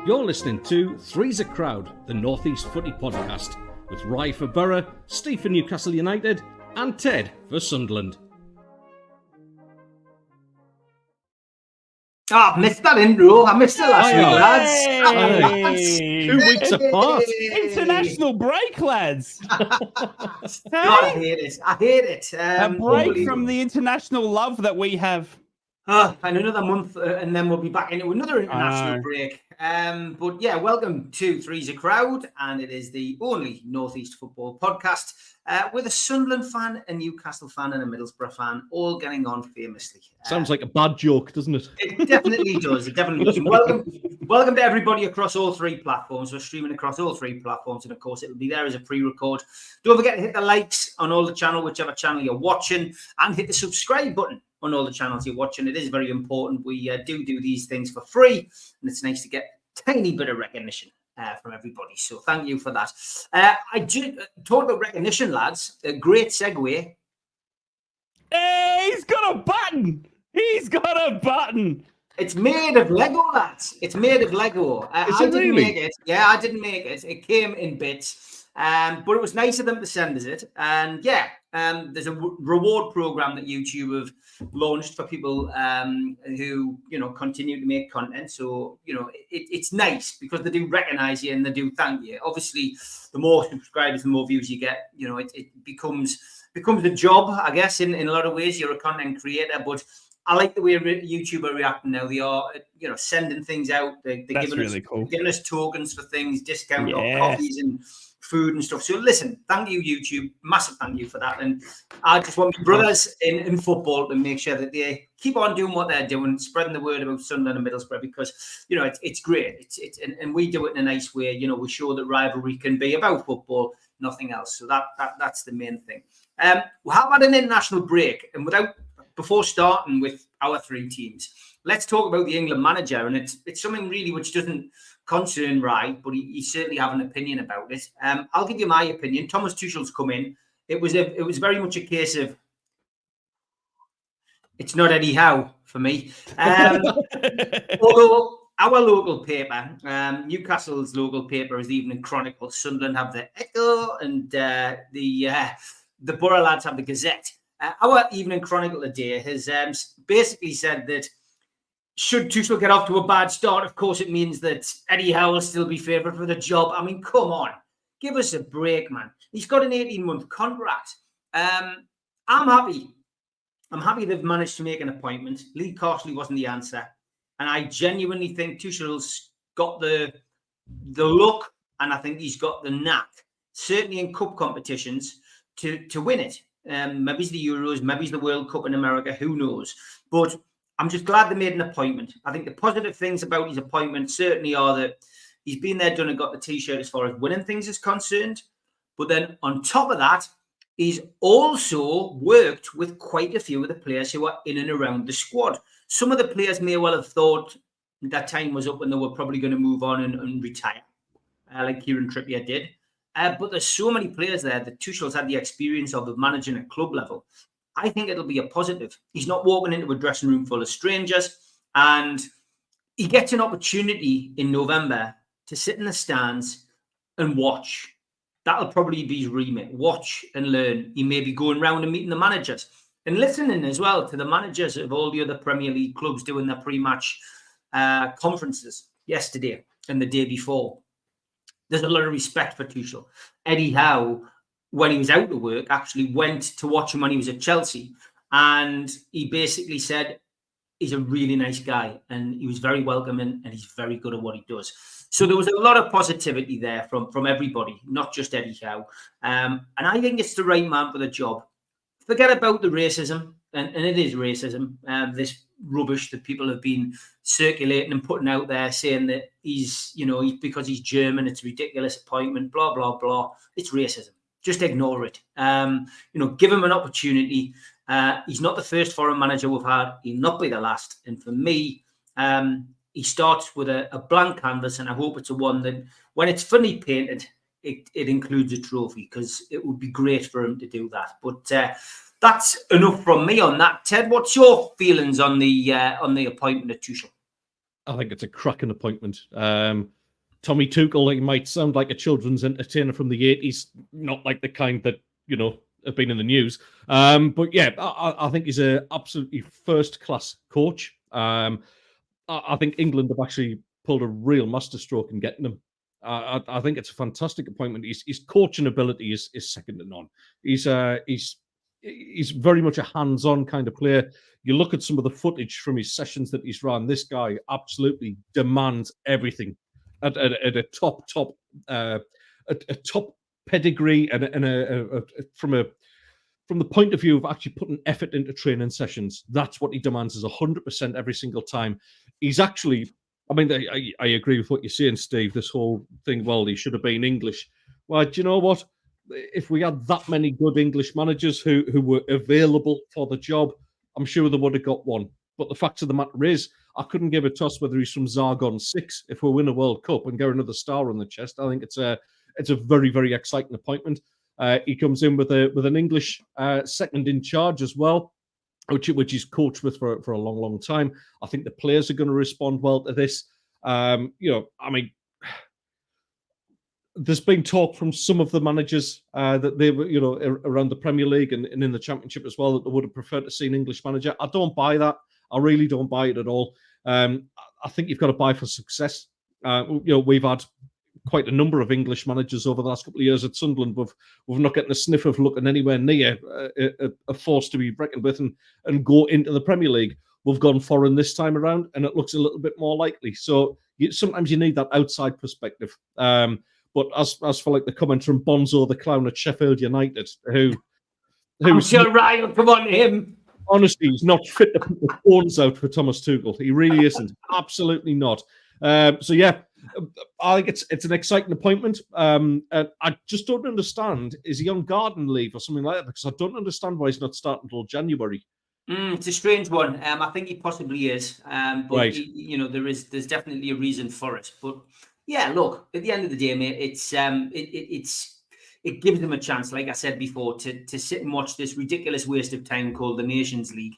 You're listening to Three's a Crowd, the North East Footy Podcast, with Rye for Borough, Steve for Newcastle United, and Ted for Sunderland. I missed that intro. I missed it last week, lads. 2 weeks apart. International break, lads. God, I hate it. I hate it. A break from the international love that we have. And another month, and then we'll be back into another international break. But yeah, welcome to Three's a Crowd, and it is the only North East football podcast with a Sunderland fan, a Newcastle fan, and a Middlesbrough fan, all getting on famously. Sounds like a bad joke, doesn't it? It definitely does. It definitely does. Welcome to everybody across all three platforms. We're streaming across all three platforms, and of course, it will be there as a pre-record. Don't forget to hit the likes on all the channel, whichever channel you're watching, and hit the subscribe button on all the channels you're watching. It is very important. We do these things for free, and it's nice to get a tiny bit of recognition from everybody. So thank you for that. I do talk about recognition, lads. A great segue. Hey, he's got a button. He's got a button. It's made of Lego, lads. It's made of Lego. I didn't make it. Yeah, I didn't make it. It came in bits. But it was nice of them to send us it. And yeah, there's a reward program that YouTube have launched for people who, continue to make content. So, it's nice because they do recognize you and they do thank you. Obviously, the more subscribers, the more views you get, it becomes a job, I guess, in a lot of ways. You're a content creator, but I like the way YouTube are reacting now. They are, sending things out. They're giving us tokens for things, discount off coffees and food and stuff. So listen, thank you, YouTube. Massive thank you for that. And I just want my brothers in football to make sure that they keep on doing what they're doing, spreading the word about Sunderland and Middlesbrough, because, it's great. And we do it in a nice way. We show that rivalry can be about football, nothing else. So that's the main thing. How about an international break? And before starting with our three teams, let's talk about the England manager. And it's something really which doesn't concern Rye, but he certainly have an opinion about it. I'll give you my opinion. Thomas Tuchel's come in. It was very much a case of it's not Eddie Howe for me. Although our local paper, Newcastle's local paper, is the Evening Chronicle. Sunderland have the Echo, and the Borough lads have the Gazette. Our Evening Chronicle today has basically said that should Tuchel get off to a bad start, of course, it means that Eddie Howe will still be favoured for the job. I mean, come on. Give us a break, man. He's got an 18-month contract. I'm happy. I'm happy they've managed to make an appointment. Lee Carsley wasn't the answer. And I genuinely think Tuchel's got the look, and I think he's got the knack, certainly in cup competitions, to win it. Maybe it's the Euros, maybe it's the World Cup in America, who knows? But I'm just glad they made an appointment. I think the positive things about his appointment certainly are that he's been there, done and got the T-shirt as far as winning things is concerned. But then on top of that, he's also worked with quite a few of the players who are in and around the squad. Some of the players may well have thought that time was up and they were probably going to move on and retire, like Kieran Trippier did. But there's so many players there that Tuchel's had the experience of managing at club level. I think it'll be a positive. He's not walking into a dressing room full of strangers, and he gets an opportunity in November to sit in the stands and watch. That'll probably be his remit. Watch and learn. He may be going around and meeting the managers and listening as well to the managers of all the other Premier League clubs doing their pre-match conferences yesterday and the day before. There's a lot of respect for Tuchel. Eddie Howe, when he was out of work, actually went to watch him when he was at Chelsea. And he basically said he's a really nice guy and he was very welcoming and he's very good at what he does. So there was a lot of positivity there from everybody, not just Eddie Howe. And I think it's the right man for the job. Forget about the racism, and it is racism, this rubbish that people have been circulating and putting out there saying that he's because he's German, it's a ridiculous appointment, blah, blah, blah. It's racism. Just ignore it. Give him an opportunity. He's not the first foreign manager we've had. He'll not be the last. And for me, he starts with a blank canvas, and I hope it's a one that when it's fully painted, it includes a trophy, because it would be great for him to do that. But that's enough from me on that. Ted, what's your feelings on the appointment of Tuchel? I think it's a cracking appointment. Tommy Tuchel, he might sound like a children's entertainer from the 80s, not like the kind that, have been in the news. But yeah, I think he's an absolutely first-class coach. I think England have actually pulled a real masterstroke in getting him. I think it's a fantastic appointment. His coaching ability is second to none. He's very much a hands-on kind of player. You look at some of the footage from his sessions that he's run. This guy absolutely demands everything at a top pedigree, and from the point of view of actually putting effort into training sessions. That's what he demands, is 100% every single time. He's actually, I mean, I agree with what you're saying, Steve. This whole thing, well, he should have been English. Well, do you know what? If we had that many good English managers who were available for the job, I'm sure they would have got one. But the fact of the matter is, I couldn't give a toss whether he's from Zargon 6. If we win a World Cup and get another star on the chest, I think it's a very, very exciting appointment. He comes in with an English second in charge as well, which he's coached with for a long, long time. I think the players are going to respond well to this. I mean, there's been talk from some of the managers that they were, around the Premier League and in the Championship as well, that they would have preferred to see an English manager. I don't buy that. I really don't buy it at all. I think you've got to buy for success. We've had quite a number of English managers over the last couple of years at Sunderland. We've not getting a sniff of looking anywhere near a force to be reckoned with and go into the Premier League. We've gone foreign this time around, and it looks a little bit more likely. So sometimes you need that outside perspective. But as for like the comment from Bonzo the Clown at Sheffield United, who's I'm sure Ryan will come on him. Honestly, he's not fit to put the phones out for Thomas Tuchel. He really isn't. Absolutely not. So yeah, I think it's an exciting appointment. And I just don't understand. Is he on garden leave or something like that? Because I don't understand why he's not starting until January. It's a strange one. I think he possibly is. But right. There's definitely a reason for it. But yeah, look, at the end of the day, mate, it gives them a chance, like I said before, to sit and watch this ridiculous waste of time called the Nations League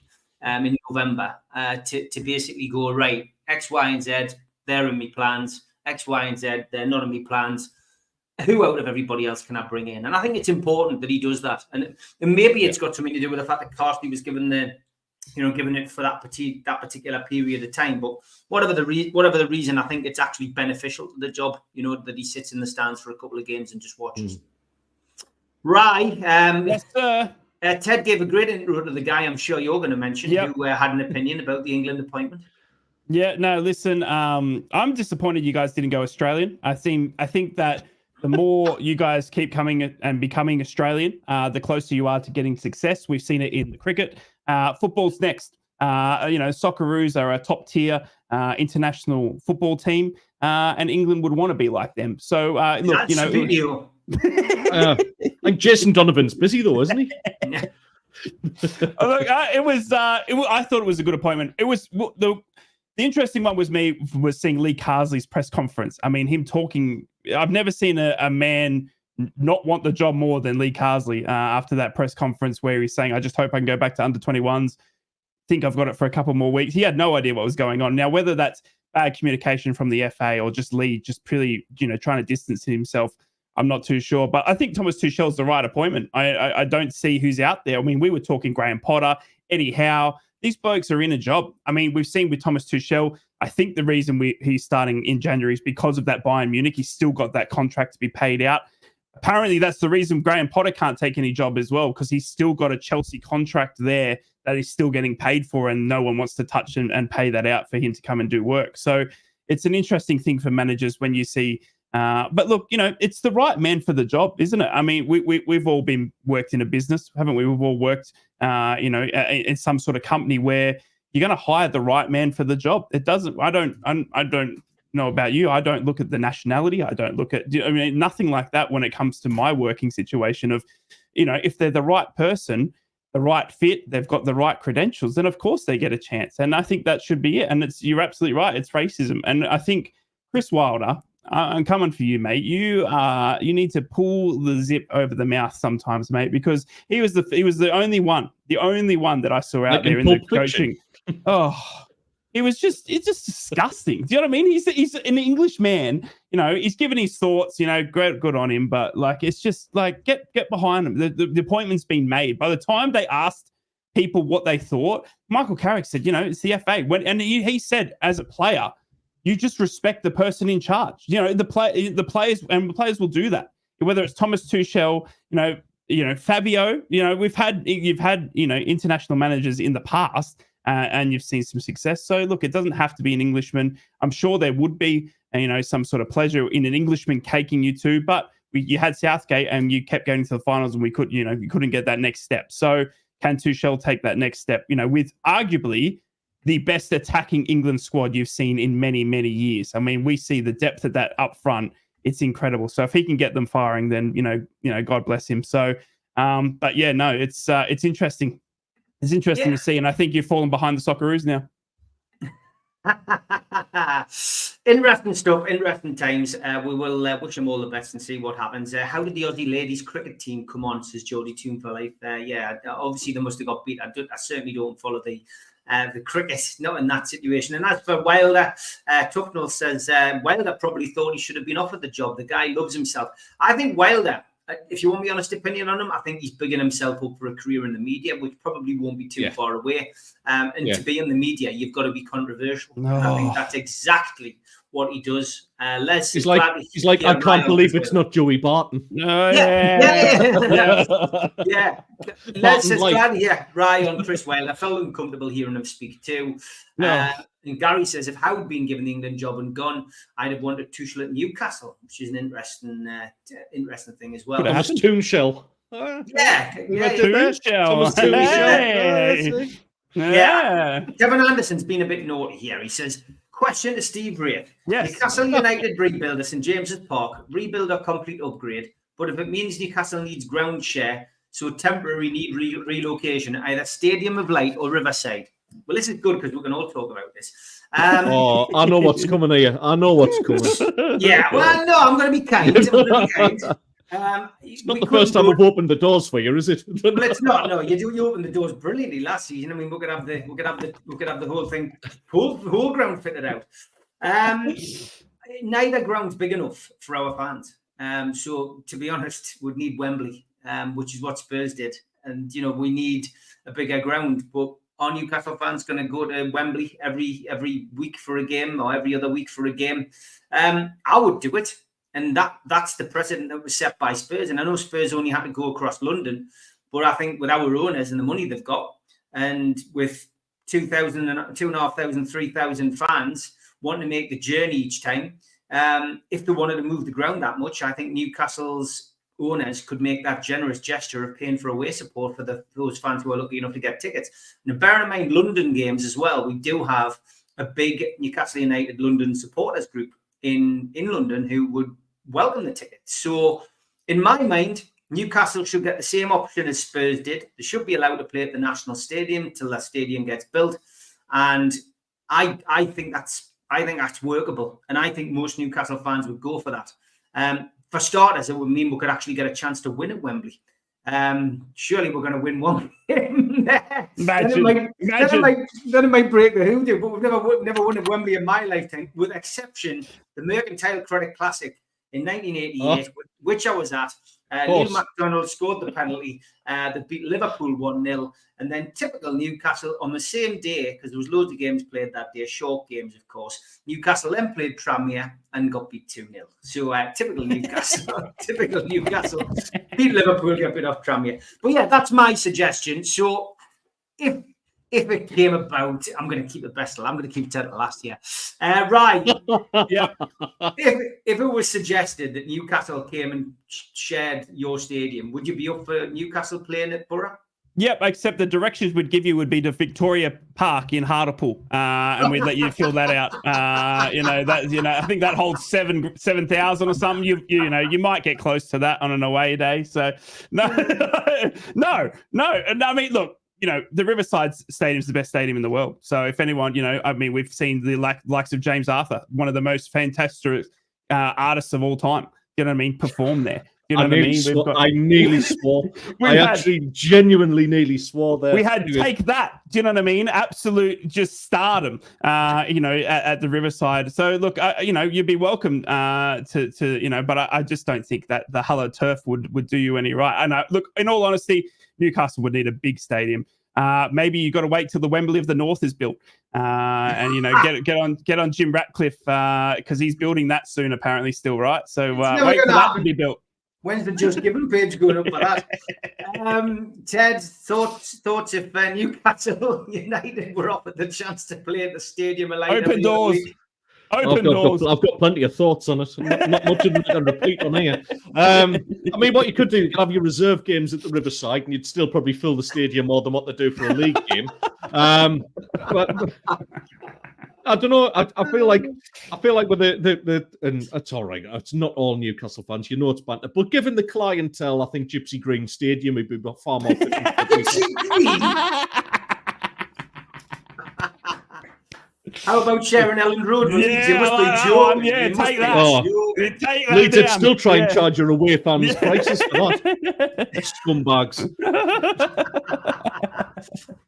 in November, to basically go, right, X, Y, and Z, they're in my plans. X, Y, and Z, they're not in my plans. Who out of everybody else can I bring in? And I think it's important that he does that. And maybe it's got something to do with the fact that Carsley was given it for that particular period of time. But whatever the reason, I think it's actually beneficial to the job, that he sits in the stands for a couple of games and just watches. Right. Yes, sir. Ted gave a great intro to the guy I'm sure you're going to mention, who had an opinion about the England appointment. Yeah, no, listen, I'm disappointed you guys didn't go Australian. I think that the more you guys keep coming and becoming Australian, the closer you are to getting success. We've seen it in the cricket. Football's next. Socceroos are a top tier international football team, and England would want to be like them. So look, like Jason Donovan's busy though, isn't he? I thought it was a good appointment. It was the interesting one was seeing Lee Carsley's press conference. I mean, him talking. I've never seen a man not want the job more than Lee Carsley after that press conference where he's saying, I just hope I can go back to under 21s. Think I've got it for a couple more weeks. He had no idea what was going on. Now, whether that's bad communication from the FA or just Lee just purely, trying to distance himself, I'm not too sure. But I think Thomas Tuchel's the right appointment. I don't see who's out there. I mean, we were talking Graham Potter, Eddie Howe. These blokes are in a job. I mean, we've seen with Thomas Tuchel, I think the reason he's starting in January is because of that Bayern Munich. He's still got that contract to be paid out. Apparently, that's the reason Graham Potter can't take any job as well, because he's still got a Chelsea contract there that he's still getting paid for, and no one wants to touch and pay that out for him to come and do work. So it's an interesting thing for managers when you see. But look, it's the right man for the job, isn't it? I mean, we've all been worked in a business, haven't we? We've all worked, in some sort of company where you're going to hire the right man for the job. It doesn't. I don't know about you. I don't look at the nationality. I don't look at. Nothing like that when it comes to my working situation. Of, if they're the right person, the right fit, they've got the right credentials, then of course they get a chance. And I think that should be it. And you're absolutely right. It's racism. And I think Chris Wilder. I'm coming for you, mate. You need to pull the zip over the mouth sometimes, mate, because he was the only one that I saw out there in the coaching. Oh, it's just disgusting. Do you know what I mean? He's an English man, you know, he's given his thoughts, you know, great, good on him, but like, it's just like, get behind him. The appointment's been made. By the time they asked people what they thought, Michael Carrick said, you know, it's the FA. And he said, as a player, you just respect the person in charge. You know, the players will do that. Whether it's Thomas Tuchel, you know, Fabio, you know, you've had, you know, international managers in the past, and you've seen some success. So look, it doesn't have to be an Englishman. I'm sure there would be, you know, some sort of pleasure in an Englishman caking you too, but you had Southgate and you kept going to the finals, and you couldn't get that next step. So can Tuchel take that next step, you know, with arguably the best attacking England squad you've seen in many, many years? I mean, we see the depth of that up front. It's incredible. So if he can get them firing, then, you know, God bless him. So, but yeah, no, it's interesting. It's interesting to see. And I think you've fallen behind the Socceroos now. Interesting stuff, interesting times. We will wish them all the best and see what happens. How did the Aussie ladies cricket team come on, says Jodie Toon for Life? Yeah, obviously they must have got beat. I certainly don't follow the cricket, not in that situation. And as for Wilder, Tucknell says Wilder probably thought he should have been offered the job. The guy loves himself. I think Wilder, if you want my honest opinion on him, I think he's bigging himself up for a career in the media, which probably won't be too far away. To be in the media, you've got to be controversial. No. I think that's exactly what he does. Les, he's like, I can't believe it's not Joey Barton. Yeah. Les says, Barton-like. Rye on Chris Wilder. I felt uncomfortable hearing him speak too. And Gary says, if Howe had been given the England job and gone, I'd have wanted Tuchel at Newcastle, which is an interesting thing as well. Thomas Tuchel. Yeah. Kevin Anderson's been a bit naughty here. He says, question to Steve Wraith. Yes. Newcastle United rebuild at St James's Park, rebuild or complete upgrade. But if it means Newcastle needs ground share, so temporary need relocation, either Stadium of Light or Riverside. Well, this is good because we can all talk about this. I know what's coming here. I know what's coming. Yeah, well, no, I'm going to be kind. It's not the first time we've opened the doors for you, is it? Well, it's not. No, you opened the doors brilliantly last season. I mean, we could have the whole thing, whole ground fitted out. Neither ground's big enough for our fans. So to be honest, we'd need Wembley, which is what Spurs did, and we need a bigger ground, but. Are Newcastle fans going to go to Wembley every week for a game or every other week for a game? I would do it. And that's the precedent that was set by Spurs. And I know Spurs only had to go across London, but I think with our owners and the money they've got, and with 2,500, 3,000 fans wanting to make the journey each time, if they wanted to move the ground that much, I think Newcastle's owners could make that generous gesture of paying for away support for those fans who are lucky enough to get tickets. Now, bear in mind, London games as well. We do have a big Newcastle United London supporters group in London who would welcome the tickets. So, in my mind, Newcastle should get the same option as Spurs did. They should be allowed to play at the National Stadium till that stadium gets built, and I think that's workable, and I think most Newcastle fans would go for that. For starters, it would mean we could actually get a chance to win at Wembley. Surely we're going to win one game. Then it might break the hoodoo, but we've never won at Wembley in my lifetime, with exception the Mercantile Credit Classic in 1988, which I was at. Neil MacDonald scored the penalty. They beat Liverpool 1-0. And then typical Newcastle on the same day, because there was loads of games played that day, short games, of course. Newcastle then played Tranmere and got beat 2-0. So typical Newcastle. Typical Newcastle. Beat Liverpool, get beat off Tranmere. But yeah, that's my suggestion. So if it came about, I'm going to keep it best. I'm going to keep it to last year. Right. Yeah. If it was suggested that Newcastle came and shared your stadium, would you be up for Newcastle playing at Borough? Yep, except the directions we'd give you would be to Victoria Park in Hartlepool, and we'd let you fill that out. I think that holds 7,000 or something. You might get close to that on an away day. So no. And I mean, look. The Riverside Stadium is the best stadium in the world. So if anyone, we've seen the likes of James Arthur, one of the most fantastic artists of all time, perform there. Do you know what I mean? I nearly swore. I actually genuinely nearly swore there. We had Take That. Do you know what I mean? Absolute just stardom, at the Riverside. So look, you'd be welcome but I just don't think that the Hello Turf would do you any right. And look, in all honesty, Newcastle would need a big stadium. Maybe you got to wait till the Wembley of the North is built, and get on Jim Ratcliffe because he's building that soon apparently still, right? So wait for that to be built. When's the Just Given page going up for that? Ted, thoughts if Newcastle United were offered the chance to play at the stadium? Open doors. I've got plenty of thoughts on it. Not much of them I can repeat on here. I mean, what you could do, you could have your reserve games at the Riverside, and you'd still probably fill the stadium more than what they do for a league game. But I don't know. I feel like with the and it's all right. It's not all Newcastle fans. You know it's banter, but given the clientele, I think Gypsy Green Stadium would be far more. How about sharing Ellen Road? Yeah, take that. Take that. Leeds would still try and charge your away fans prices for that. Scumbags.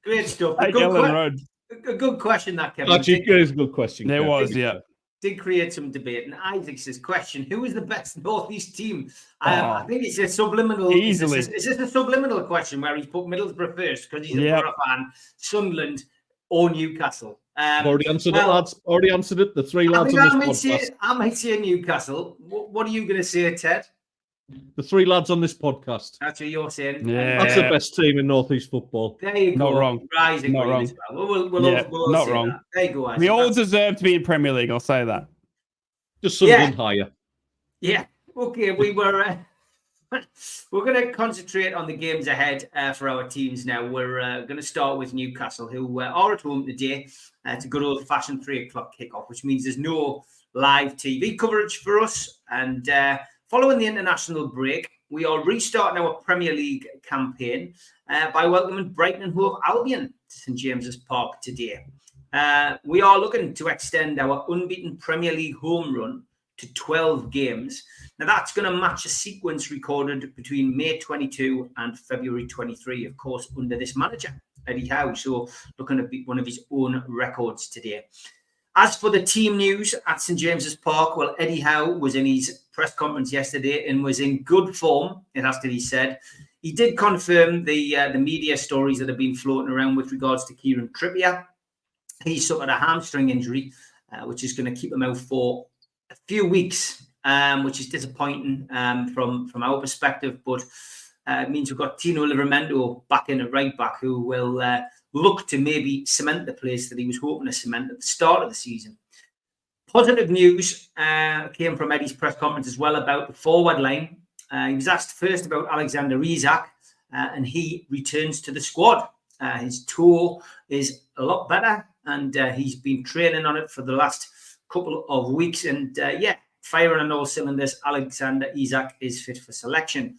Great stuff. Take Ellen Road. A good question, that, Kevin. Actually, it is a good question. There was, yeah. Did create some debate. And Isaac says, question, who is the best Northeast team? I think it's a subliminal. Easily. Is this a subliminal question where he's put Middlesbrough first because he's a Borough fan, Sunderland or Newcastle? Already answered it, lads. Already answered it. The three lads on this podcast. I might say Newcastle. What are you going to say, Ted? The three lads on this podcast. That's what you're saying. Yeah. That's the best team in Northeast football. There you go. Not wrong. Rising not wrong. As well. We'll not wrong. That. There you go. Isaac. We all deserve to be in Premier League. I'll say that. Just something higher. Yeah. Okay. We're going to concentrate on the games ahead for our teams now. We're going to start with Newcastle, who are at home today. It's a good old-fashioned 3:00 kickoff, which means there's no live TV coverage for us. And following the international break, we are restarting our Premier League campaign by welcoming Brighton and Hove Albion to St James's Park today. We are looking to extend our unbeaten Premier League home run to 12 games. Now, that's going to match a sequence recorded between May 22 and February 23, of course, under this manager, Eddie Howe. So looking at one of his own records today. As for the team news at St James's Park, well, Eddie Howe was in his press conference yesterday and was in good form, it has to be said. He did confirm the media stories that have been floating around with regards to Kieran Trippier. He suffered a hamstring injury, which is going to keep him out for a few weeks, which is disappointing from our perspective, but it means we've got Tino Livramento back in at right back, who will look to maybe cement the place that he was hoping to cement at the start of the season. Positive news came from Eddie's press conference as well about the forward line. He was asked first about Alexander Isak, and he returns to the squad. His toe is a lot better, and he's been training on it for the last couple of weeks. And firing on all cylinders, Alexander Isak is fit for selection.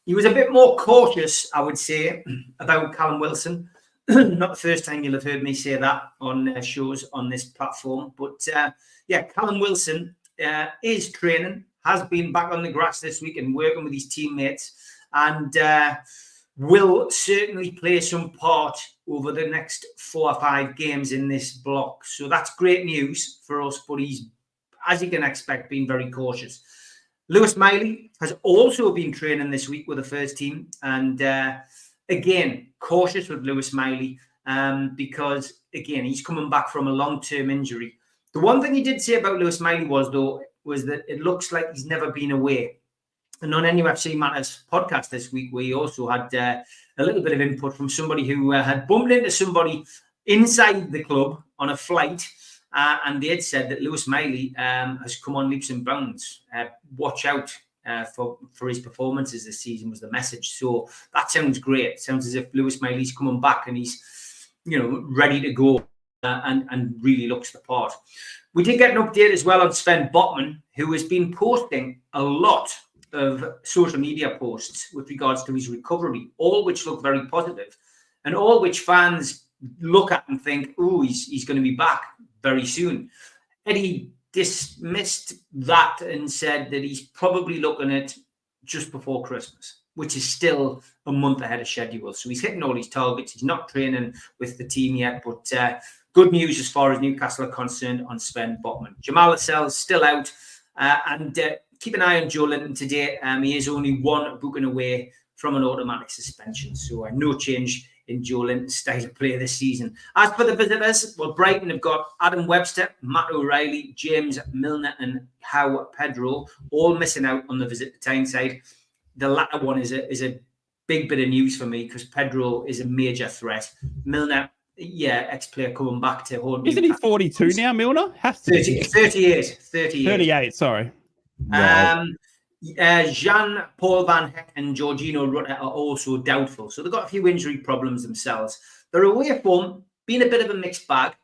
He was a bit more cautious, I would say, about Callum Wilson. Not the first time you'll have heard me say that on shows on this platform. But Callum Wilson is training, has been back on the grass this week and working with his teammates, and will certainly play some part over the next 4 or 5 games in this block. So that's great news for us, but he's, as you can expect, been very cautious. Lewis Miley has also been training this week with the first team, and again, cautious with Lewis Miley because, again, he's coming back from a long-term injury. The one thing he did say about Lewis Miley was that it looks like he's never been away. And on NUFC Matters podcast this week, we also had a little bit of input from somebody who had bumped into somebody inside the club on a flight, and they had said that Lewis Miley has come on leaps and bounds. Watch out for his performances this season was the message. So that sounds great. It sounds as if Lewis Miley's coming back and he's ready to go and really looks the part. We did get an update as well on Sven Botman, who has been posting a lot of social media posts with regards to his recovery, all which look very positive, and all which fans look at and think, oh, he's going to be back very soon. Eddie dismissed that and said that he's probably looking at just before Christmas, which is still a month ahead of schedule. So he's hitting all his targets. He's not training with the team yet, but good news as far as Newcastle are concerned on Sven Botman. Jamal Lascelles still out, and keep an eye on Joelinton today. He is only one booking away from an automatic suspension, so no change in Joelinton's style of play this season. As for the visitors, well, Brighton have got Adam Webster, Matt O'Reilly, James Milner, and João Pedro all missing out on the visit to Tyneside. The latter one is a big bit of news for me because Pedro is a major threat. Milner, ex-player coming back to hold. Isn't he 42 now, Milner? Has to 38. 38, sorry. Wow. Jean-Paul Van Heck and Georgino Rutter are also doubtful. So they've got a few injury problems themselves. Their away form, been a bit of a mixed bag.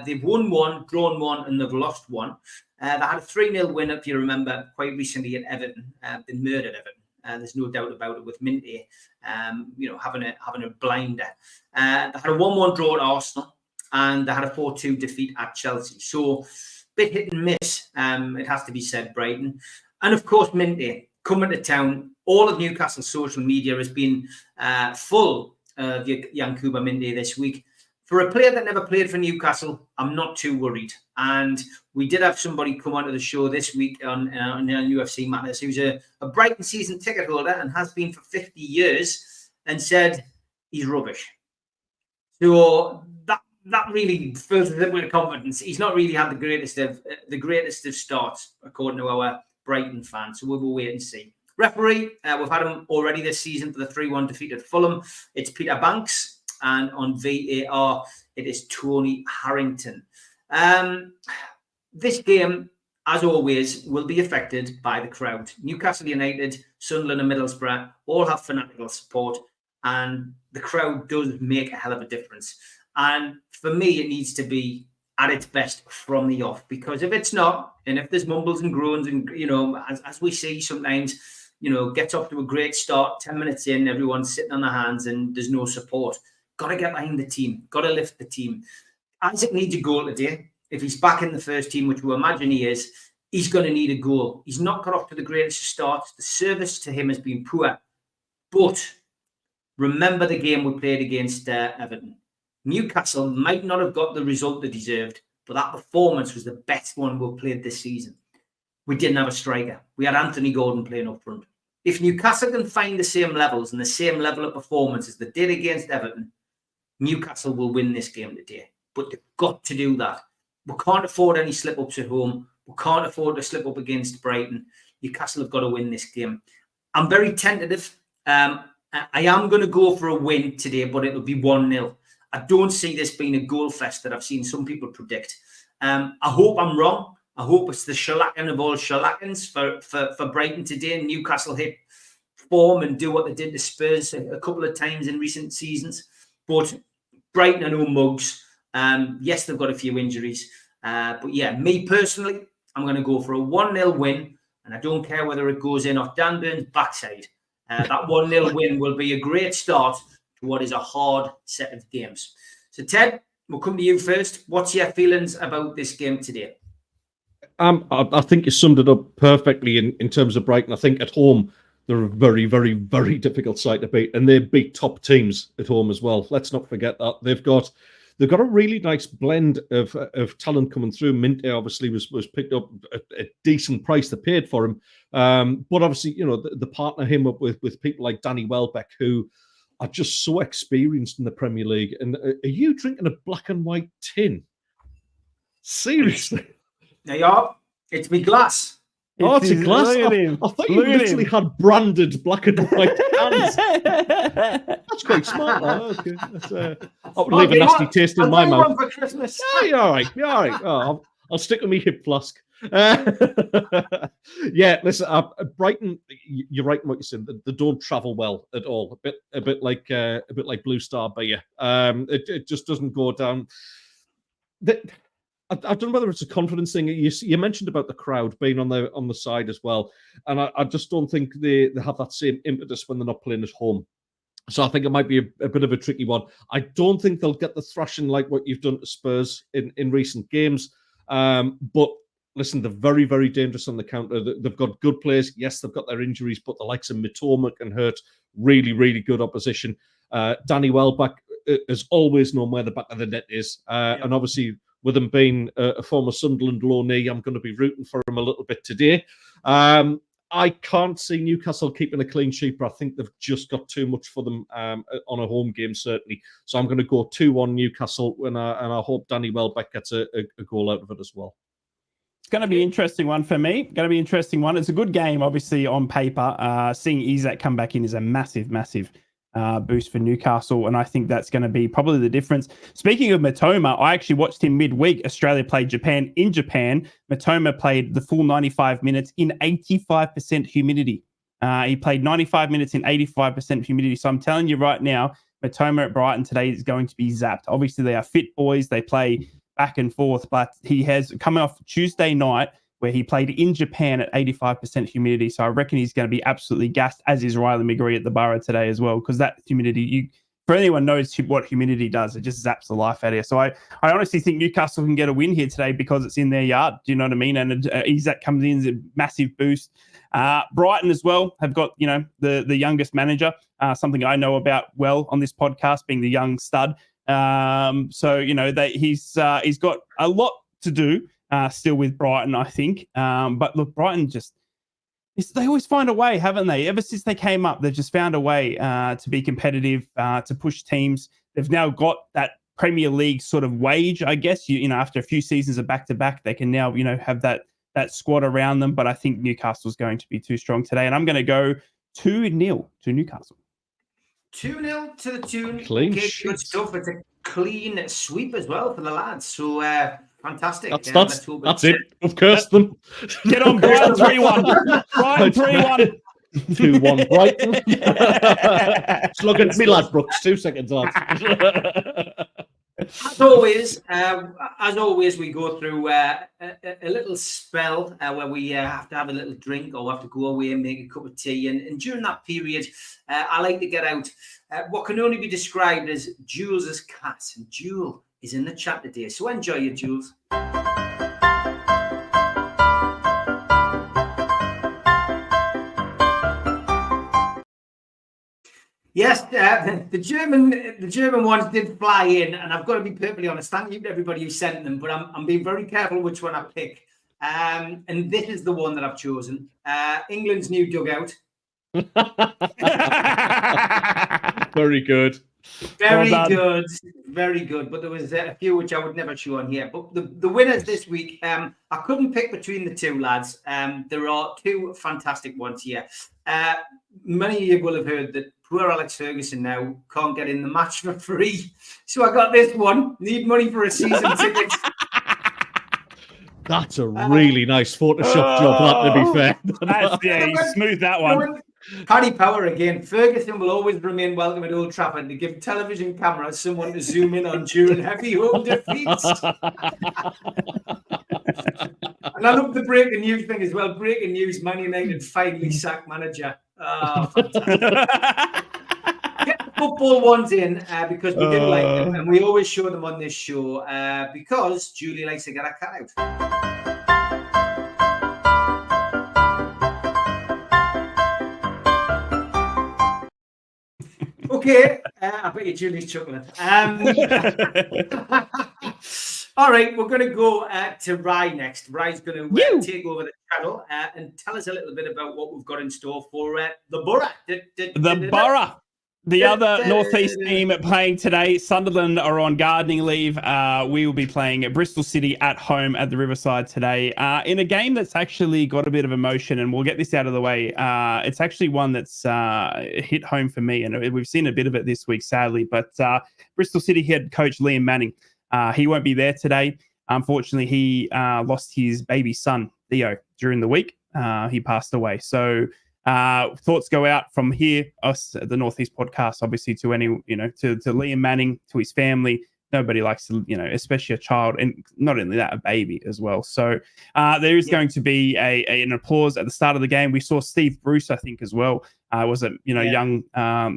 They've won one, drawn one, and they've lost one. They had a 3-0 win, if you remember, quite recently at Everton. They murdered Everton. There's no doubt about it with Minty, having a blinder. They had a 1-1 draw at Arsenal, and they had a 4-2 defeat at Chelsea. So, bit hit and miss, it has to be said, Brighton. And of course, Minty coming to town. All of Newcastle's social media has been full of Yankuba Minty this week. For a player that never played for Newcastle, I'm not too worried. And we did have somebody come onto the show this week on UFC Matters who's a Brighton season ticket holder and has been for 50 years and said he's rubbish. So that really fills a bit of confidence. He's not really had the greatest of starts, according to our Brighton fans. So we'll wait and see. Referee, we've had him already this season for the 3-1 defeat at Fulham. It's Peter Banks. And on VAR, it is Tony Harrington. This game, as always, will be affected by the crowd. Newcastle United, Sunderland and Middlesbrough all have fanatical support, and the crowd does make a hell of a difference. And for me, it needs to be at its best from the off, because if it's not, and if there's mumbles and groans and, as we see sometimes, gets off to a great start, 10 minutes in, everyone's sitting on their hands and there's no support. Got to get behind the team. Got to lift the team. Isaac needs a goal today. If he's back in the first team, which we imagine he is, he's going to need a goal. He's not got off to the greatest start. The service to him has been poor. But remember the game we played against Everton. Newcastle might not have got the result they deserved, but that performance was the best one we've played this season. We didn't have a striker. We had Anthony Gordon playing up front. If Newcastle can find the same levels and the same level of performance as they did against Everton, Newcastle will win this game today. But they've got to do that. We can't afford any slip-ups at home. We can't afford to slip up against Brighton. Newcastle have got to win this game. I'm very tentative. I am going to go for a win today, but it'll be 1-0. I don't see this being a goal fest that I've seen some people predict. I hope I'm wrong. I hope it's the shellacking of all shellackings for Brighton today, and Newcastle hit form and do what they did to Spurs a couple of times in recent seasons. But Brighton are no mugs. Yes, they've got a few injuries. But yeah, me personally, I'm going to go for a 1-0 win. And I don't care whether it goes in off Dan Burn's backside. That 1-0 win will be a great start to what is a hard set of games. So Ted, we'll come to you first. What's your feelings about this game today? I think you summed it up perfectly in terms of Brighton. I think at home, they're a very, very, very difficult side to beat, and they beat top teams at home as well. Let's not forget that. They've got a really nice blend of talent coming through. Minty obviously was picked up at a decent price they paid for him. But obviously, the partner him up with people like Danny Welbeck, who are just so experienced in the Premier League. And are you drinking a black and white tin? Seriously? There you are. It's me glass. It's a glass. I thought you literally had branded black and white cans. That's quite smart. Okay. That would leave a nasty taste in my mouth. For Christmas. Yeah, you're all right. You're all right. Oh, I'll stick with me hip flask. Yeah, listen, Brighton. You're right in what you're saying. They don't travel well at all. A bit like Blue Star beer. It just doesn't go down. I don't know whether it's a confidence thing. You mentioned about the crowd being on the side as well, and I just don't think they have that same impetus when they're not playing at home. So I think it might be a bit of a tricky one. I don't think they'll get the thrashing like what you've done to Spurs in recent games, but listen, they're very, very dangerous on the counter. They've got good players. Yes, they've got their injuries, but the likes of Mitoma can hurt really, really good opposition. Danny Welbeck has always known where the back of the net is. And obviously, with him being a former Sunderland loanee, I'm going to be rooting for him a little bit today. I can't see Newcastle keeping a clean sheet, but I think they've just got too much for them on a home game, certainly. So I'm going to go 2-1 Newcastle, and I hope Danny Welbeck gets a goal out of it as well. It's going to be an interesting one for me. Going to be an interesting one. It's a good game, obviously, on paper. Seeing Isak come back in is a massive, massive boost for Newcastle, and I think that's going to be probably the difference. Speaking of Mitoma, I actually watched him midweek. Australia played Japan in Japan. Mitoma played the full 95 minutes in 85% humidity. He played 95 minutes in 85% humidity. So I'm telling you right now, Mitoma at Brighton today is going to be zapped. Obviously, they are fit boys. They play back and forth, but he has come off Tuesday night where he played in Japan at 85% humidity. So I reckon he's going to be absolutely gassed, as is Riley McGree at the Borough today as well, because that humidity, for anyone knows what humidity does, it just zaps the life out of you. So I honestly think Newcastle can get a win here today because it's in their yard. Do you know what I mean? And Isak comes in as a massive boost. Brighton as well have got, the youngest manager, something I know about well on this podcast, being the young stud. So, he's got a lot to do still with Brighton, I think. But look, Brighton they always find a way, haven't they? Ever since they came up, they've just found a way to be competitive, to push teams. They've now got that Premier League sort of wage, I guess. After a few seasons of back-to-back, they can now, have that squad around them. But I think Newcastle's going to be too strong today. And I'm going to go 2-0 to Newcastle. 2-0 to the tune. Clean Good sheet. stuff. It's a clean sweep as well for the lads. So fantastic. That's it. We've cursed them. Get on, Brighton 3-1. Brighton 3-1. 2-1 Brighton. Just look at me, lad, Brooks. 2 seconds, lads. As always, we go through a little spell where we have to have a little drink or have to go away and make a cup of tea. And during that period, I like to get out what can only be described as Jules' cat. And Jules is in the chat today. So enjoy it, Jules. Yes, the German ones did fly in, and I've got to be perfectly honest. Thank you to everybody who sent them, but I'm being very careful which one I pick. And this is the one that I've chosen. England's new dugout. Very good. Very good. Very good. But there was a few which I would never show on here. But the winners this week, I couldn't pick between the two lads. There are two fantastic ones here. Many of you will have heard that poor Alex Ferguson now can't get in the match for free. So I got this one. Need money for a season ticket. That's a really nice Photoshop job, that, to be fair. You smoothed that one. Paddy Power again. Ferguson will always remain welcome at Old Trafford to give television cameras someone to zoom in on during heavy home defeats. And I love the breaking news thing as well. Breaking news, Man United finally sacked manager. Oh, fantastic. Get the football ones in because we do like them, and we always show them on this show because Julie likes to get a cat out. Okay, I bet you Julie's chuckling. All right, we're going to go to Rye next. Rye's going to take over the channel and tell us a little bit about what we've got in store for the Borough. The Borough. The other Northeast team playing today, Sunderland are on gardening leave. We will be playing at Bristol City at home at the Riverside today in a game that's actually got a bit of emotion, and we'll get this out of the way. It's actually one that's hit home for me, and we've seen a bit of it this week, sadly. But Bristol City head coach Liam Manning, he won't be there today. Unfortunately, he lost his baby son, Theo, during the week. He passed away. So thoughts go out from here, us at the Northeast Podcast, obviously, to any, to Liam Manning, to his family. Nobody likes to, especially a child, and not only that, a baby as well. So there is going to be an applause at the start of the game. We saw Steve Bruce, I think, as well. Was it, young?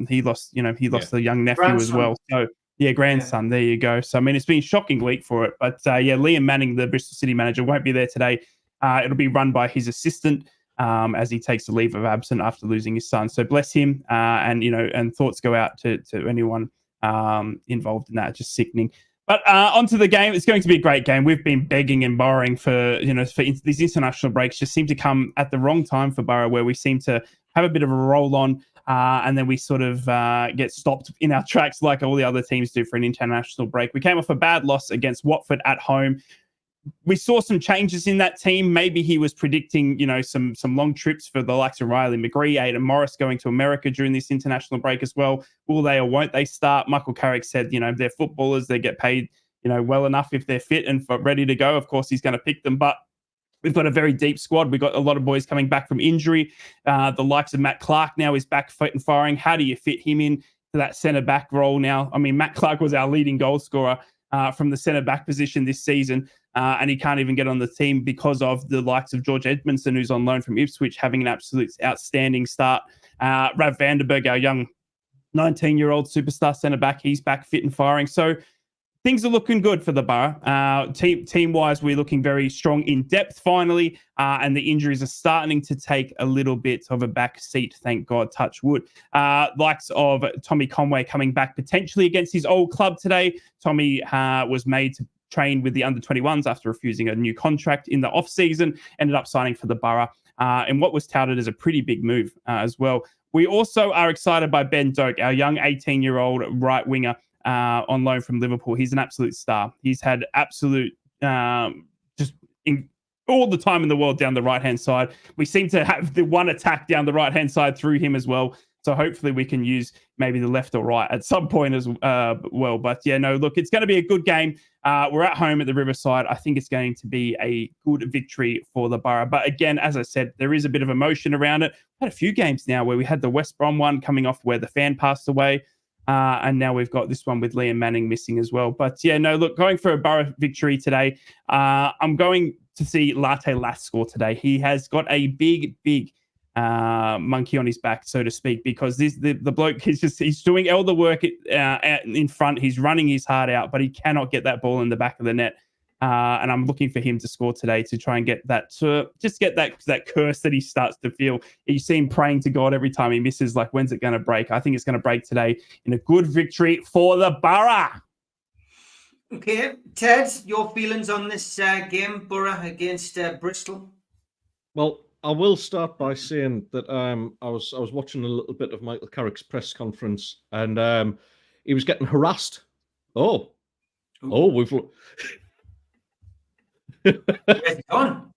He lost, the young nephew as well. So grandson. There you go. So I mean, it's been a shocking week for it. But Liam Manning, the Bristol City manager, won't be there today. It'll be run by his assistant as he takes a leave of absence after losing his son. So bless him, and thoughts go out to anyone involved in that. Just sickening. But onto the game. It's going to be a great game. We've been begging and borrowing for these international breaks. Just seem to come at the wrong time for Borough, where we seem to have a bit of a roll on, and then we sort of get stopped in our tracks like all the other teams do for an international break. We came off a bad loss against Watford at home. We saw some changes in that team. Maybe he was predicting, some long trips for the likes of Riley McGree, Aidan Morris going to America during this international break as well. Will they or won't they start? Michael Carrick said, they're footballers. They get paid, well enough if they're fit and ready to go. Of course, he's going to pick them, but we've got a very deep squad. We've got a lot of boys coming back from injury. The likes of Matt Clark now is back fit and firing. How do you fit him in to that centre-back role now? I mean, Matt Clark was our leading goal scorer from the centre-back position this season. And he can't even get on the team because of the likes of George Edmondson, who's on loan from Ipswich, having an absolute outstanding start. Rav Vandenberg, our young 19-year-old superstar centre-back, he's back fit and firing. So things are looking good for the Borough. Team-wise, we're looking very strong in depth finally, and the injuries are starting to take a little bit of a back seat, thank God, touch wood. Likes of Tommy Conway coming back potentially against his old club today. Tommy was made to train with the under-21s after refusing a new contract in the off-season, ended up signing for the Borough, and what was touted as a pretty big move as well. We also are excited by Ben Doak, our young 18-year-old right winger on loan from Liverpool. He's an absolute star. He's had absolute all the time in the world down the right-hand side. We seem to have the one attack down the right-hand side through him as well. So hopefully we can use maybe the left or right at some point as well. But look, it's going to be a good game. We're at home at the Riverside. I think it's going to be a good victory for the Borough. But again, as I said, there is a bit of emotion around it. We've had a few games now where we had the West Brom one coming off where the fan passed away. And now we've got this one with Liam Manning missing as well. But look, going for a Borough victory today. I'm going to see Latte Lass score today. He has got a big monkey on his back, so to speak, because the bloke he's doing all the work in front. He's running his heart out, but he cannot get that ball in the back of the net. And I'm looking for him to score today to try and get that, that curse that he starts to feel. You see him praying to God every time he misses, like, when's it going to break? I think it's going to break today in a good victory for the Borough. Okay, Ted, your feelings on this game, Borough against Bristol? Well, I will start by saying that I was watching a little bit of Michael Carrick's press conference, and he was getting harassed. We've Where's it gone?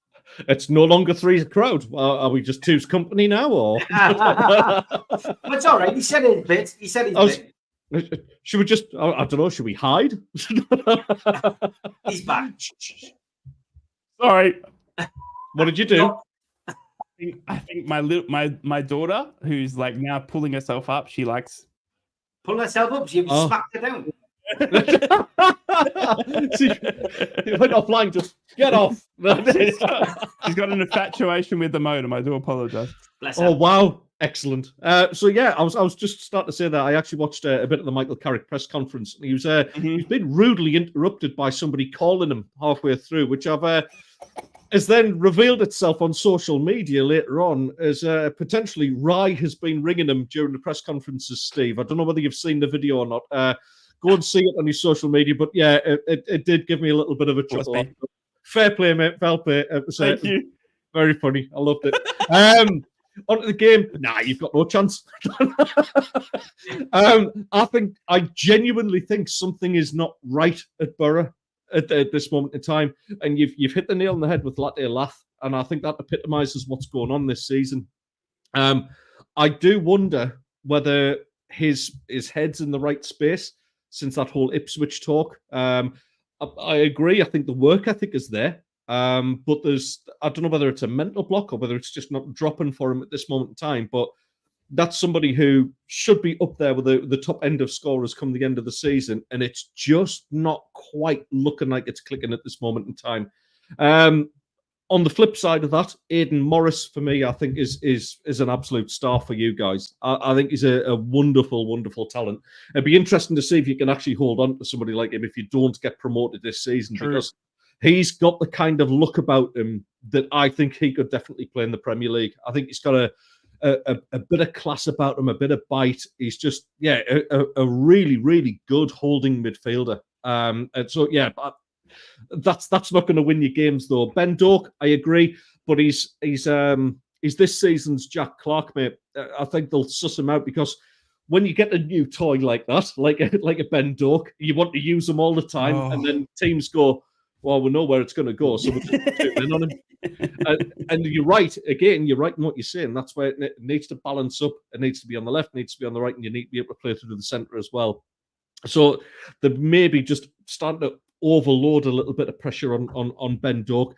It's no longer three's crowd. Are we just two's company now, or? It's all right. He said his bit. Should we just? I don't know. Should we hide? He's back. Sorry. What did you do? I think my daughter, who's like now pulling herself up, she likes pull herself up. She smacked her down. See, he went offline. Just get off. She's got an infatuation with the modem. I do apologize. Oh wow, excellent. I was just starting to say that I actually watched a bit of the Michael Carrick press conference. He was he's been rudely interrupted by somebody calling him halfway through, which has then revealed itself on social media later on as potentially Rye has been ringing him during the press conferences, Steve. I don't know whether you've seen the video or not. Go and see it on his social media. But yeah, it did give me a little bit of a chuckle. Fair play, mate. Fair play. It was Thank you. Very funny. I loved it. Onto the game. Nah, you've got no chance. I genuinely think something is not right at Borough at this moment in time, and you've hit the nail on the head with Latte Lath, and I think that epitomises what's going on this season. I do wonder whether his head's in the right space since that whole Ipswich talk. I agree. I think the work ethic is there, but I don't know whether it's a mental block or whether it's just not dropping for him at this moment in time. But that's somebody who should be up there with the top end of scorers come the end of the season, and it's just not quite looking like it's clicking at this moment in time. On the flip side of that, Aidan Morris, for me, I think is an absolute star for you guys. I think he's a wonderful, wonderful talent. It'd be interesting to see if you can actually hold on to somebody like him if you don't get promoted this season. True. Because he's got the kind of look about him that I think he could definitely play in the Premier League. I think he's got a bit of class about him, a bit of bite. He's just, a really, really good holding midfielder. And so, that's not going to win you games, though. Ben Doak, I agree, but he's this season's Jack Clark, mate. I think they'll suss him out because when you get a new toy like that, like a Ben Doak, you want to use them all the time, and then teams go, well, we know where it's going to go, so we're just shooting in on him. And you're right. Again, you're right in what you're saying. That's where it needs to balance up. It needs to be on the left, needs to be on the right, and you need to be able to play through the centre as well. So they're maybe just starting to overload a little bit of pressure on Ben Doak.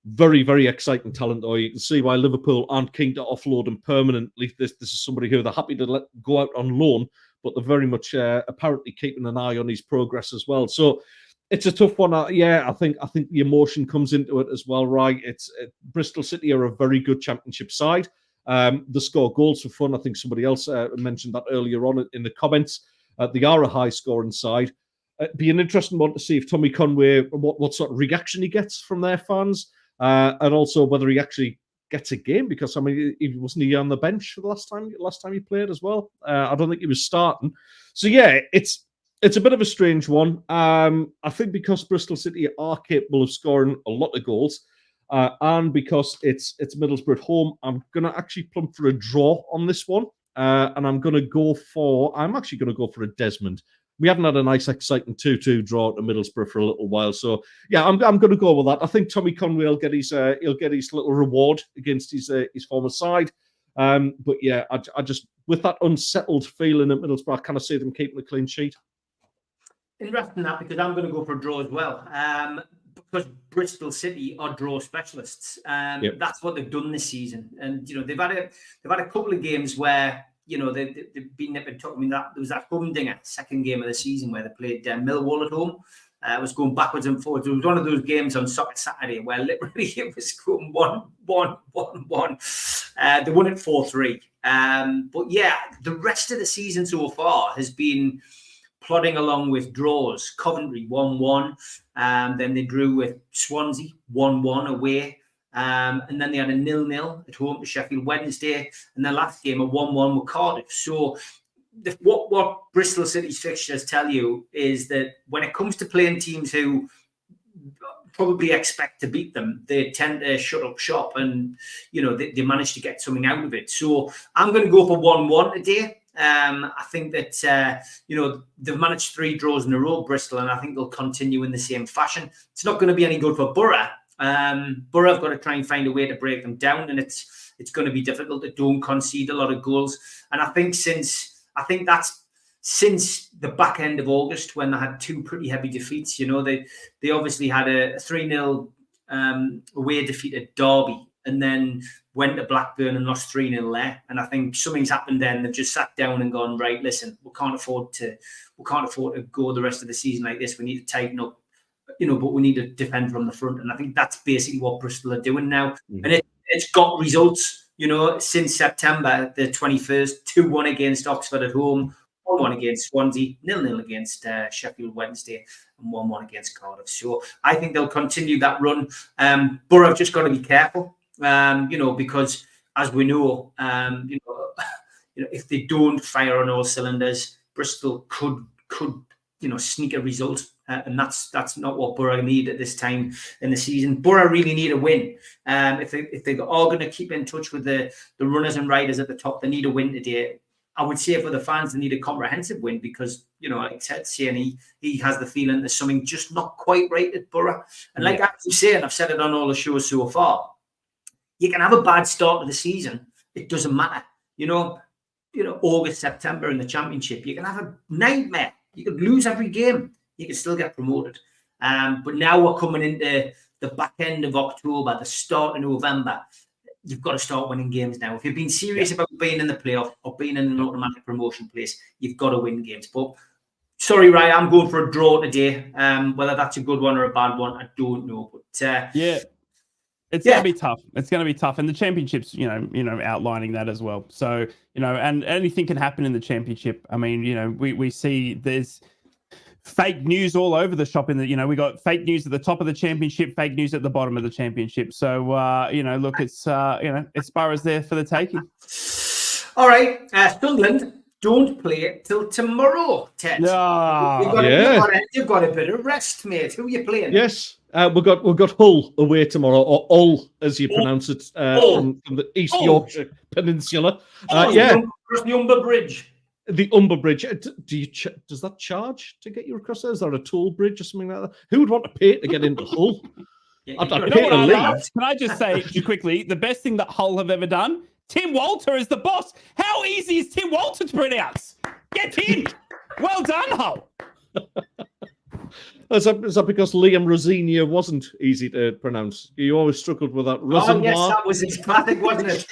Very, very exciting talent, though. You can see why Liverpool aren't keen to offload him permanently. This is somebody who they're happy to let go out on loan, but they're very much apparently keeping an eye on his progress as well. So it's a tough one. I think the emotion comes into it as well, right? Bristol City are a very good Championship side. They score goals for fun. I think somebody else mentioned that earlier on in the comments. They are a high-scoring side. It'd be an interesting one to see if Tommy Conway, what sort of reaction he gets from their fans, and also whether he actually gets a game, because I mean, he wasn't on the bench for the last time he played as well. I don't think he was starting. So yeah, it's a bit of a strange one. I think because Bristol City are capable of scoring a lot of goals, and because it's Middlesbrough at home, I'm gonna actually plump for a draw on this one, and I'm actually gonna go for a Desmond. We haven't had a nice, exciting 2-2 draw to Middlesbrough for a little while, so yeah, I'm going to go with that. I think Tommy Conway will get his little reward against his former side, but yeah, I just, with that unsettled feeling at Middlesbrough, I kind of see them keeping a clean sheet. Interesting that, because I'm going to go for a draw as well. Because Bristol City are draw specialists. That's what they've done this season, and they've had a couple of games where they've been nip and tuck. I mean, there was that humdinger second game of the season where they played Millwall at home. It was going backwards and forwards. It was one of those games on Soccer Saturday where literally it was going 1-1. They won it 4-3. But yeah, the rest of the season so far has been plodding along with draws. Coventry 1-1. Then they drew with Swansea 1-1 away. And then they had a 0-0 at home to Sheffield Wednesday, and their last game a 1-1 with Cardiff. So what Bristol City's fixtures tell you is that when it comes to playing teams who probably expect to beat them, they tend to shut up shop, and they manage to get something out of it. So I'm going to go for 1-1 today. I think that they've managed 3 draws in a row, Bristol, and I think they'll continue in the same fashion. It's not going to be any good for Borough. Borough have got to try and find a way to break them down, and it's going to be difficult. They don't concede a lot of goals, and I think that's since the back end of August, when they had 2 pretty heavy defeats. They obviously had a 3-0 away defeat at Derby, and then went to Blackburn and lost 3-0 there. And I think something's happened then. They've just sat down and gone, right, listen, we can't afford to go the rest of the season like this. We need to tighten up. But we need to defend from the front. And I think that's basically what Bristol are doing now. Mm-hmm. And it's got results, since September the 21st, 2-1 against Oxford at home, 1-1 against Swansea, 0-0 against Sheffield Wednesday, and 1-1 against Cardiff. So I think they'll continue that run. Borough have just got to be careful, because as we know, if they don't fire on all cylinders, Bristol could sneak a result. And that's not what Borough need at this time in the season. Borough really need a win. If they are going to keep in touch with the runners and riders at the top, they need a win today. I would say for the fans, they need a comprehensive win, because, like I said, he has the feeling there's something just not quite right at Borough. And like I keep saying, I've said it on all the shows so far, you can have a bad start to the season. It doesn't matter. August, September in the Championship, you can have a nightmare. You could lose every game. You can still get promoted. But now we're coming into the back end of October, the start of November. You've got to start winning games now. If you've been serious about being in the playoff or being in an automatic promotion place, you've got to win games. But sorry, Ryan, I'm going for a draw today. Whether that's a good one or a bad one, I don't know. But it's going to be tough. It's going to be tough. And the Championship's, outlining that as well. So, and anything can happen in the Championship. I mean, we see there's fake news all over the shop. We got fake news at the top of the championship, fake news at the bottom of the championship. So look, it's as far as there for the taking. All right, Sunderland don't play till tomorrow, Ted. You've got a bit of rest, mate. Who are you playing? Yes, we've got Hull away tomorrow, or Hull as you pronounce it, from the East Yorkshire Peninsula. Across the Humber Bridge. The Humber Bridge. Does that charge to get you across there? Is there a toll bridge or something like that? Who would want to pay to get into Hull? Can I just say quickly, the best thing that Hull have ever done, Tim Walter is the boss. How easy is Tim Walter to pronounce? Get in. Well done, Hull. Is that because Liam Rosinia wasn't easy to pronounce? You always struggled with that. Oh, yes, that was his classic, wasn't it?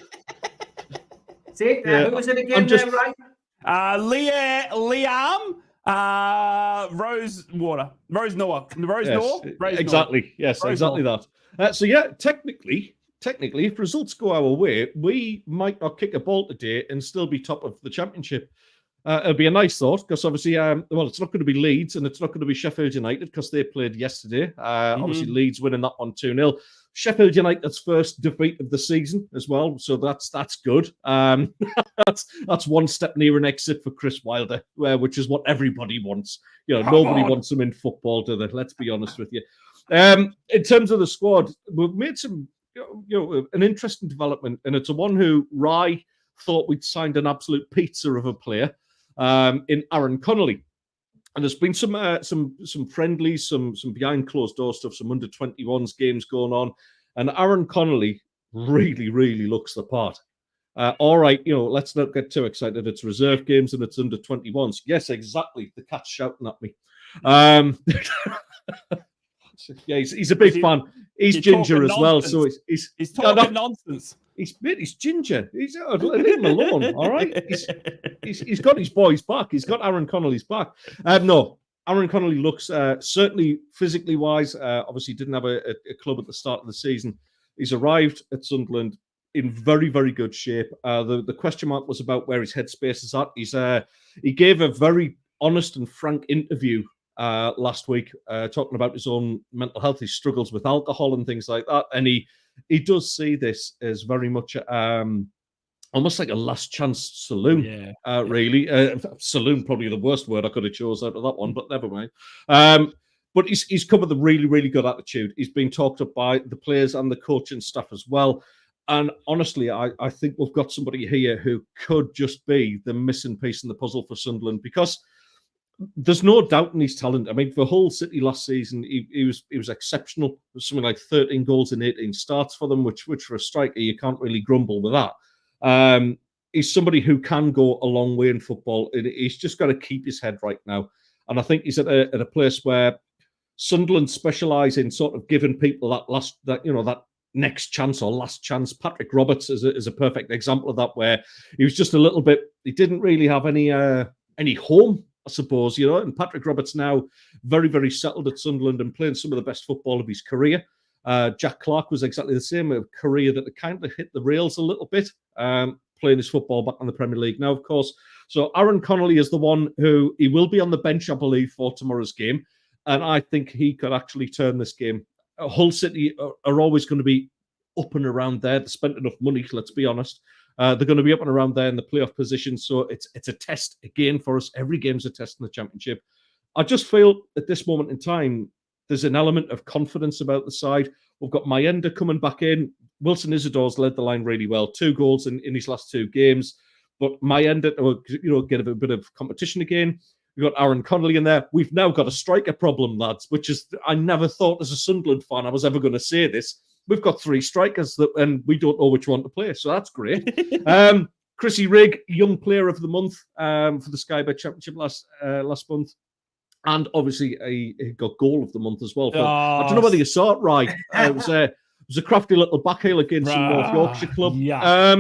See, who was it again? Right? Liam Rose Noah. Exactly. Yes, Rose exactly Noah. that. So yeah, technically, if results go our way, we might not kick a ball today and still be top of the championship. It'll be a nice thought because obviously, it's not going to be Leeds and it's not going to be Sheffield United because they played yesterday. Obviously, Leeds winning that one 2-0. Sheffield United's first defeat of the season as well, so that's good. That's one step near an exit for Chris Wilder, which is what everybody wants. Nobody wants him in football, do they? Let's be honest with you. In terms of the squad, we've made some, an interesting development, and it's a one who Rye thought we'd signed an absolute pizza of a player in Aaron Connolly. And there's been some friendlies, some behind closed door stuff, some under 21s games going on, and Aaron Connolly really, really looks the part. All right, let's not get too excited. It's reserve games and it's under 21s. Yes, exactly. The cat's shouting at me. Yeah, he's a big fan. He's ginger as well, so he's talking nonsense. He's ginger. Leave him alone, all right? He's got his boys back. He's got Aaron Connolly's back. No, Aaron Connolly looks certainly physically wise. Obviously, didn't have a club at the start of the season. He's arrived at Sunderland in very, very good shape. The question mark was about where his headspace is at. He gave a very honest and frank interview last week, talking about his own mental health, his struggles with alcohol and things like that, and he does see this as very much almost like a last chance saloon. Really. Saloon, probably the worst word I could have chose out of that one, but never mind. But he's covered the really, really good attitude. He's been talked up by the players and the coaching staff as well. And honestly, I think we've got somebody here who could just be the missing piece in the puzzle for Sunderland, because there's no doubt in his talent. I mean, for Hull City last season, he was exceptional. It was something like 13 goals in 18 starts for them, which for a striker, you can't really grumble with that. He's somebody who can go a long way in football. He's just got to keep his head right now. And I think he's at a place where Sunderland specialise in sort of giving people that next chance or last chance. Patrick Roberts is a perfect example of that, where he was just a little bit, he didn't really have any home, I suppose, and Patrick Roberts now very, very settled at Sunderland and playing some of the best football of his career. Jack Clark was exactly the same, a career that kind of hit the rails a little bit, playing his football back in the Premier League now, of course. So Aaron Connolly is the one who, he will be on the bench, I believe, for tomorrow's game. And I think he could actually turn this game. Hull City are always going to be up and around there. They spent enough money, let's be honest. They're going to be up and around there in the playoff position. So it's a test again for us. Every game's a test in the championship. I just feel at this moment in time, there's an element of confidence about the side. We've got Mayenda coming back in. Wilson Isidore's led the line really well. 2 goals in his last 2 games. But Mayenda, get a bit of competition again. We've got Aaron Connolly in there. We've now got a striker problem, lads, which is, I never thought as a Sunderland fan I was ever going to say this. We've got 3 strikers and we don't know which one to play, so that's great. Chrissy Rigg, Young Player of the Month for the Sky Bet Championship last month. And obviously he got Goal of the Month as well. I don't know whether you saw it right. It was a crafty little backheel against some North Yorkshire club. Yeah.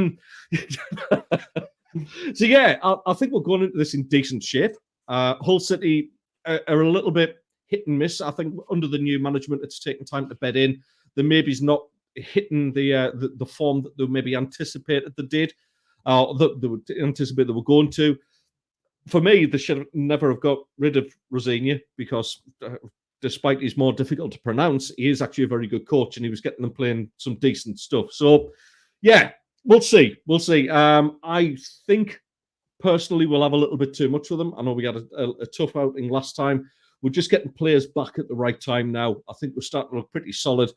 So yeah, I think we're going into this in decent shape. Hull City are a little bit hit and miss. I think under the new management, it's taken time to bed in. They maybe's not hitting the form that they maybe anticipated they did, that they would anticipate they were going to. for me, they should never have got rid of Rosenior because despite he's more difficult to pronounce, he is actually a very good coach and he was getting them playing some decent stuff. So, yeah, we'll see. We'll see. I think personally we'll have a little bit too much for them. I know we had a tough outing last time. We're just getting players back at the right time now. I think we're starting to look pretty solid.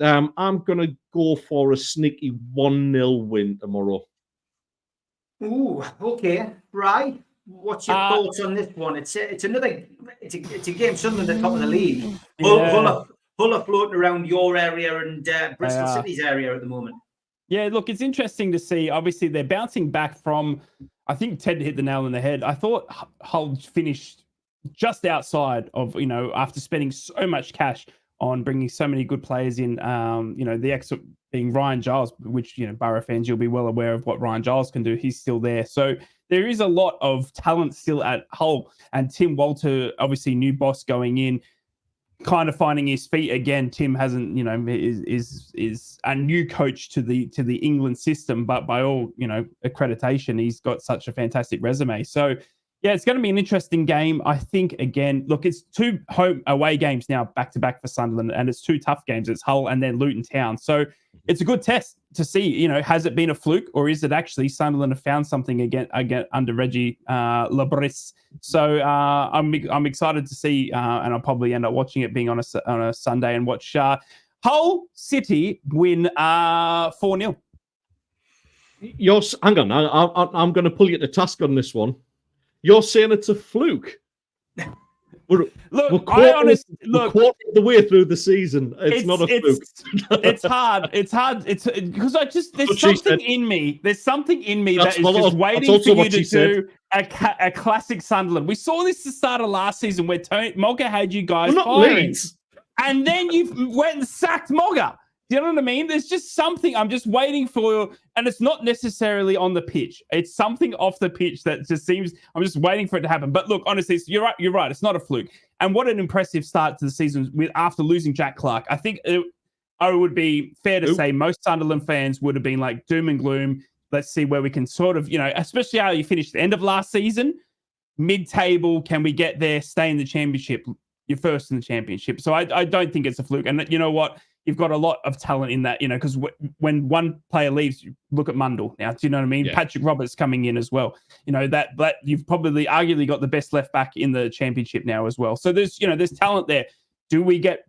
I'm going to go for a sneaky 1-0 win tomorrow. Ooh, okay. Right. What's your thoughts on this one? It's a game Sunderland at the top of the league. Hull are floating around your area and Bristol City's area at the moment. Yeah, look, it's interesting to see. Obviously, they're bouncing back from, I think Ted hit the nail on the head. I thought Hull finished just outside of, after spending so much cash on bringing so many good players in, the exit being Ryan Giles, which, Borough fans, you'll be well aware of what Ryan Giles can do. He's still there. So there is a lot of talent still at Hull, and Tim Walter, obviously new boss going in, kind of finding his feet again. Tim hasn't, is a new coach to the England system, but by all, accreditation, he's got such a fantastic resume. So yeah, it's going to be an interesting game. I think, again, look, it's 2 home away games now back to back for Sunderland, and it's 2 tough games. It's Hull and then Luton Town. So it's a good test to see, has it been a fluke, or is it actually Sunderland have found something again under Reggie Labris? So I'm excited to see, and I'll probably end up watching it being on a Sunday and watch Hull City win 4-0. Hang on, I'm going to pull you to task on this one. You're saying it's a fluke. We're quarter of the way through the season. It's not a fluke. It's hard. It's because there's something in me. There's something in me that is just waiting for you to do a classic Sunderland. We saw this at the start of last season where Mogga had you guys firing, and then you went and sacked Mogga. Do you know what I mean? There's just something I'm just waiting for, and it's not necessarily on the pitch. It's something off the pitch that just seems, I'm just waiting for it to happen. But look, honestly, you're right. It's not a fluke. And what an impressive start to the season after losing Jack Clark. I think it would be fair to say most Sunderland fans would have been like doom and gloom. Let's see where we can sort of, especially how you finished the end of last season, mid-table, can we get there, stay in the championship? You're first in the championship. So I don't think it's a fluke. And you know what? You've got a lot of talent in that, because when one player leaves, you look at Mundell now. Do you know what I mean? Yeah. Patrick Roberts coming in as well. That you've probably arguably got the best left back in the championship now as well. So there's talent there. Do we get,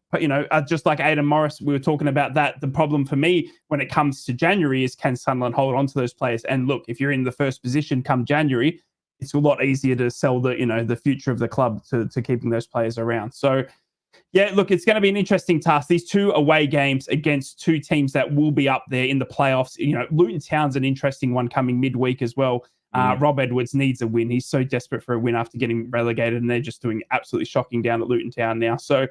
just like Aidan Morris, we were talking about that. The problem for me when it comes to January is, can Sunderland hold on to those players? And look, if you're in the first position come January, it's a lot easier to sell the future of the club to keeping those players around. So, yeah, look, it's going to be an interesting task. These 2 away games against 2 teams that will be up there in the playoffs. Luton Town's an interesting one coming midweek as well. Rob Edwards needs a win. He's so desperate for a win after getting relegated, and they're just doing absolutely shocking down at Luton Town now. So,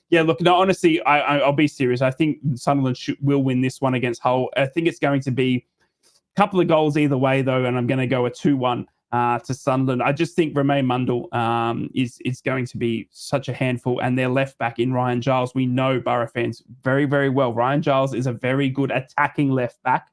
yeah, look, no, honestly, I'll be serious. I think Sunderland will win this one against Hull. I think it's going to be a couple of goals either way, though, and I'm going to go a 2-1. To Sunderland. I just think Romain Mundell is going to be such a handful, and their left back in Ryan Giles. We know Borough fans very, very well. Ryan Giles is a very good attacking left back,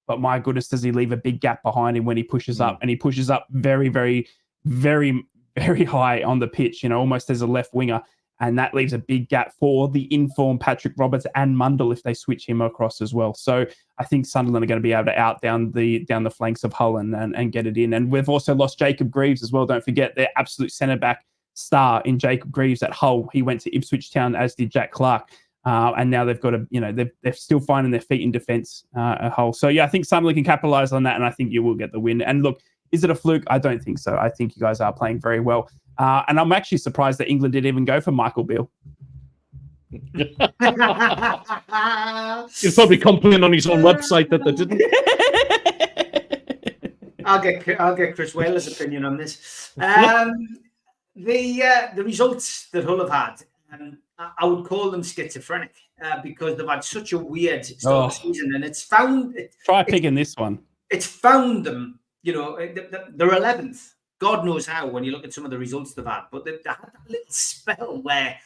but my goodness, does he leave a big gap behind him when he pushes up, and he pushes up very, very, very, very high on the pitch, almost as a left winger. And that leaves a big gap for the informed Patrick Roberts and Mundell if they switch him across as well. So I think Sunderland are going to be able to out down the flanks of Hull and get it in. And we've also lost Jacob Greaves as well. Don't forget their absolute centre-back star in Jacob Greaves at Hull. He went to Ipswich Town, as did Jack Clark. And now they've got they're still finding their feet in defence at Hull. So yeah, I think Sunderland can capitalise on that, and I think you will get the win. And look, is it a fluke? I don't think so. I think you guys are playing very well. And I'm actually surprised that England didn't even go for Michael Beale. He's probably complaining on his own website that they didn't. I'll get Chris Whaler's opinion on this. The results that Hull have had, I would call them schizophrenic because they've had such a weird start of the season, and it's found. Try picking this one. It's found them. They're 11th. God knows how when you look at some of the results they've had, but they had that little spell where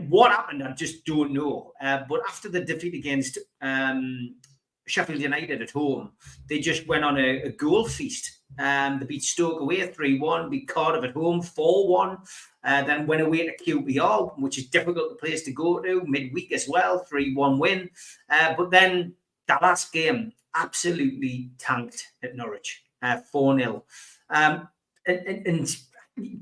what happened, I just don't know. But after the defeat against Sheffield United at home. They just went on a goal feast. They beat Stoke away 3-1, beat Cardiff at home 4-1, then went away to QPR, which is difficult a place to go to, midweek as well, 3-1 win. But then that last game absolutely tanked at Norwich, 4-0. And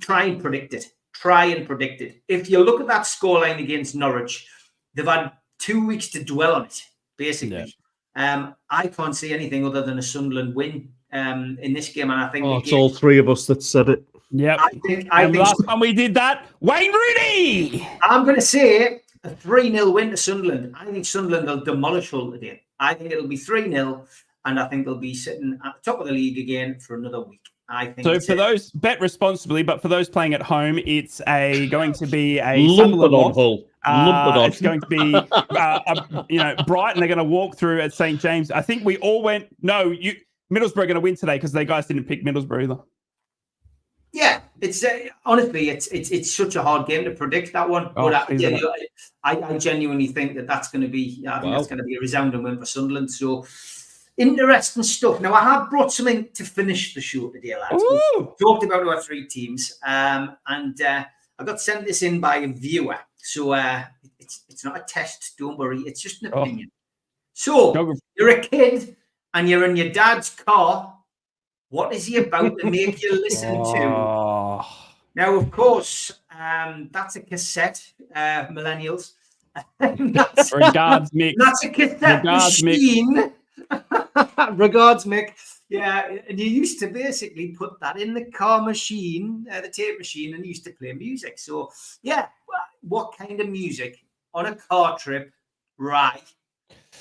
try and predict it. Try and predict it. If you look at that scoreline against Norwich, they've had 2 weeks to dwell on it, basically. Yeah. I can't see anything other than a Sunderland win in this game, and I think it's all three of us that said it. Yep. I think last time we did that, Wayne Rooney. I'm going to say a 3-0 win to Sunderland. I think Sunderland will demolish Hull again. I think it'll be 3-0, and I think they'll be sitting at the top of the league again for another week. I think so. For those, bet responsibly, but for those playing at home, it's going to be a lump it on Hull. It's going to be, Brighton. They're going to walk through at St. James. I think we all went. No, Middlesbrough are going to win today because they guys didn't pick Middlesbrough either. Yeah, it's honestly, it's such a hard game to predict that one. But I genuinely think that's going to be. I think that's going to be a resounding win for Sunderland. So. Interesting stuff. Now, I have brought something to finish the show today, lads. We talked about our three teams, and I got sent this in by a viewer. So it's not a test, don't worry. It's just an opinion. So you're a kid and you're in your dad's car. What is he about to make you listen to? Now, of course, that's a cassette, millennials. Regards, Mick. That's a cassette machine. Mick. Regards, Mick. Yeah, and you used to basically put that in the car machine, the tape machine, and used to play music. So, yeah, what kind of music on a car trip, right?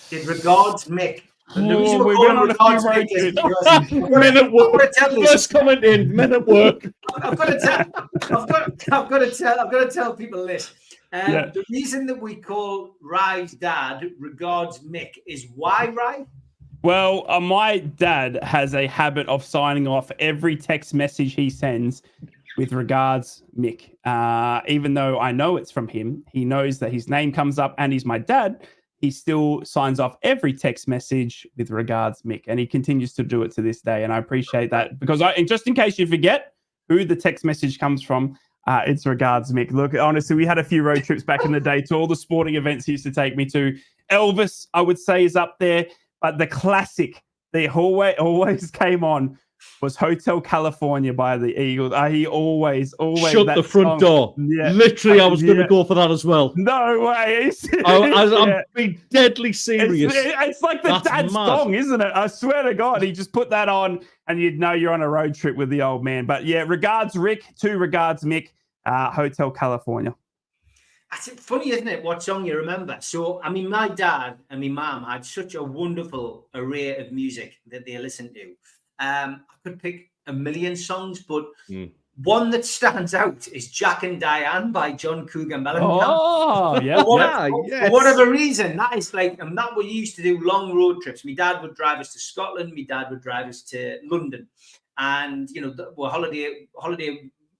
Did Regards, Mick? The reason we're going on Regards, Mick is because men at work. First comment in, men at work. I've got to tell people this. The reason that we call Rye's dad Regards Mick is why, Rye? Well, my dad has a habit of signing off every text message he sends with Regards Mick. Even though I know it's from him, he knows that his name comes up and he's my dad. He still signs off every text message with Regards Mick, and he continues to do it to this day. And I appreciate that because just in case you forget who the text message comes from, it's Regards Mick. Look, honestly, we had a few road trips back in the day to all the sporting events he used to take me to. Elvis, I would say, is up there. But the classic that always came on was Hotel California by the Eagles. He always shut the front door. Yeah. Literally, I was going to go for that as well. No way. I'm being deadly serious. It's like the dad's song, isn't it? I swear to God, he just put that on and you'd know you're on a road trip with the old man. But yeah, Regards Rick, to Regards Mick, Hotel California. It's funny, isn't it, what song you remember? So, I mean, my dad and my mum had such a wonderful array of music that they listened to. I could pick a million songs, but one that stands out is Jack and Diane by John Cougar Mellencamp. Oh, yeah. For whatever reason, that is like, and that we used to do long road trips. My dad would drive us to Scotland. My dad would drive us to London. And, holiday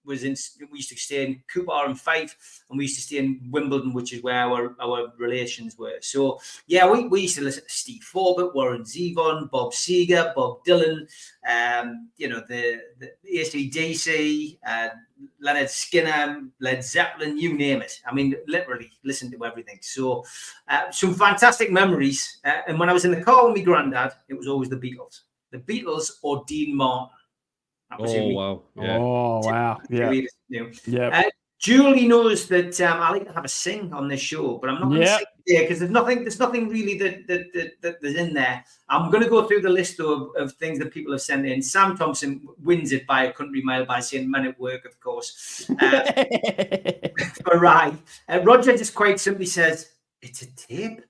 was in, we used to stay in Cooper and Fife, and we used to stay in Wimbledon, which is where our relations were. So yeah, we used to listen to Steve Forbert, Warren Zevon, Bob Seger, Bob Dylan, the AC/DC, Leonard Skinner, Led Zeppelin, you name it. I mean, literally listen to everything. So some fantastic memories. And when I was in the car with my granddad, it was always the Beatles or Dean Martin. Wow. Yeah. Oh, wow. Yeah. Julie knows that I like to have a sing on this show, but I'm not going to sing today because there's nothing really that there's in there. I'm going to go through the list of things that people have sent in. Sam Thompson wins it by a country mile by saying "Men at Work," of course. For Rye. Roger just quite simply says, "It's a tape."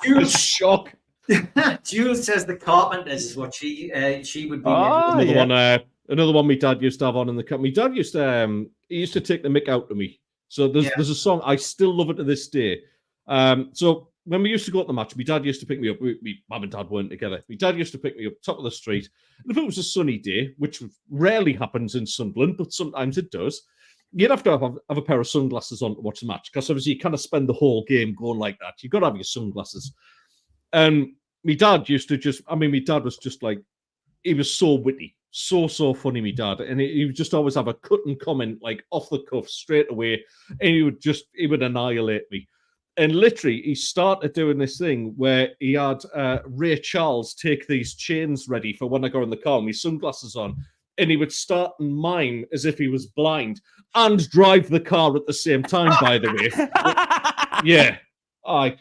Jules shock. Jules says the Carpenters is what she would be. Another one my dad used to have on in the car. My dad used to take the mick out to me. So there's a song I still love it to this day. So when we used to go to the match, my dad used to pick me up. Mum and dad weren't together. My dad used to pick me up top of the street. And if it was a sunny day, which rarely happens in Sunderland, but sometimes it does, you'd have to have a pair of sunglasses on to watch the match, because obviously you kind of spend the whole game going like that. You've got to have your sunglasses. And my dad used to my dad was just like, he was so witty, so funny, my dad. And he would just always have a cut and comment, like off the cuff, straight away. And he would annihilate me. And literally, he started doing this thing where he had Ray Charles take these chains ready for when I go in the car with my sunglasses on. And he would start and mime as if he was blind and drive the car at the same time, by the way. Yeah.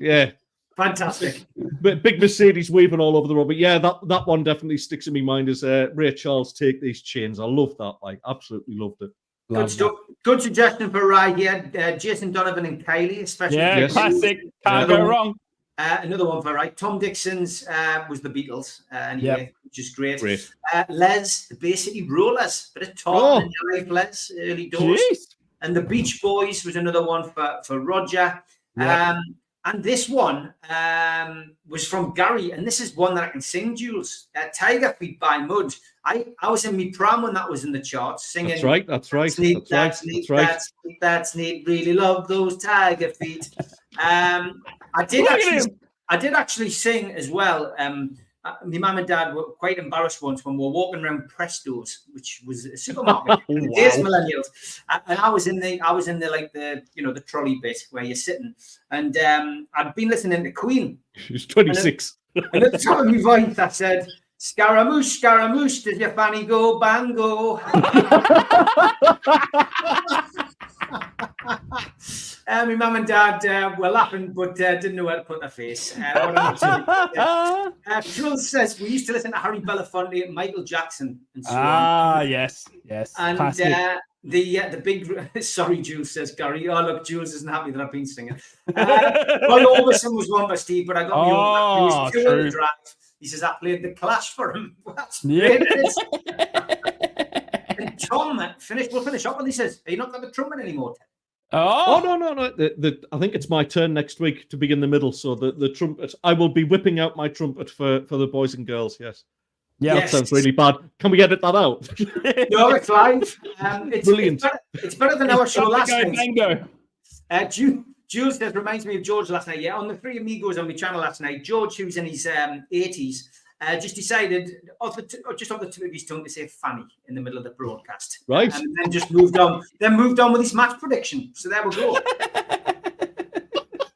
Yeah. Fantastic. But big Mercedes weaving all over the road. But yeah, that one definitely sticks in my mind as Ray Charles take these chains. I love that. Like, absolutely loved it. Good stuff. Good suggestion for a ride here. Jason Donovan and Kylie, especially. Yeah, Yes. classic. Can't go wrong. Another one for a ride. Tom Dixon's was the Beatles, anyway, which is great. Les, the Bay City Rollers. Bit of talk in your life, Les, early doors. Jeez. And the Beach Boys was another one for Roger. Yeah. And this one was from Gary, and this is one that I can sing, Jules. Tiger Feet by Mud. I was in my pram when that was in the charts, singing. That's right. That's neat. Really love those Tiger Feet. I did actually sing as well. My mum and dad were quite embarrassed once when we were walking around Presto's, which was a supermarket. Yes, millennials. And I was in the like the trolley bit where you're sitting, and I'd been listening to Queen. She was 26. And at the top of my voice, I said, "Scaramouche, Scaramouche, does your fanny go bango?" My mum and dad were laughing, but didn't know where to put their face. Jules says we used to listen to Harry Belafonte and Michael Jackson and so on. Yes. And Classic. the big sorry, Jules says Gary. Oh look, Jules isn't happy that I've been singing. Roy Orbison was one by Steve, but I got me. He was two the drive. He says I played the Clash for him. That's great. And Tom we'll finish up, and he says, "Are you not got the trumpet anymore?" Oh no! I think it's my turn next week to be in the middle. So the trumpet, I will be whipping out my trumpet for the boys and girls. Yes. Yeah, that sounds really bad. Can we edit that out? No, it's live. It's brilliant. It's better than our show last night. Bingo. Jules says reminds me of George last night. Yeah, on the Three Amigos on my channel last night, George, who's in his 80s. Just decided off the tip of his tongue to say Fanny in the middle of the broadcast. Right. And then just moved on. Then moved on with his match prediction. So there we go.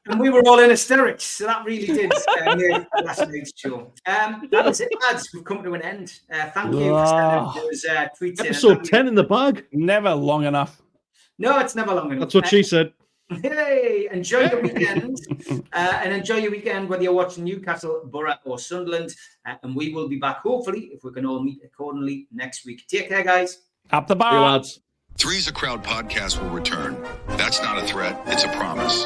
And we were all in hysterics. So that really did make last night's show. That is it, lads. We've come to an end. Thank you for sending those tweets in. Episode 10 in the bag. Never long enough. No, it's never long enough. That's what she said. Hey, enjoy the weekend and enjoy your weekend, whether you're watching Newcastle, Borough or Sunderland. And we will be back, hopefully, if we can all meet accordingly next week. Take care, guys. Up the bar. Hey, lads. Three's a Crowd podcast will return. That's not a threat. It's a promise.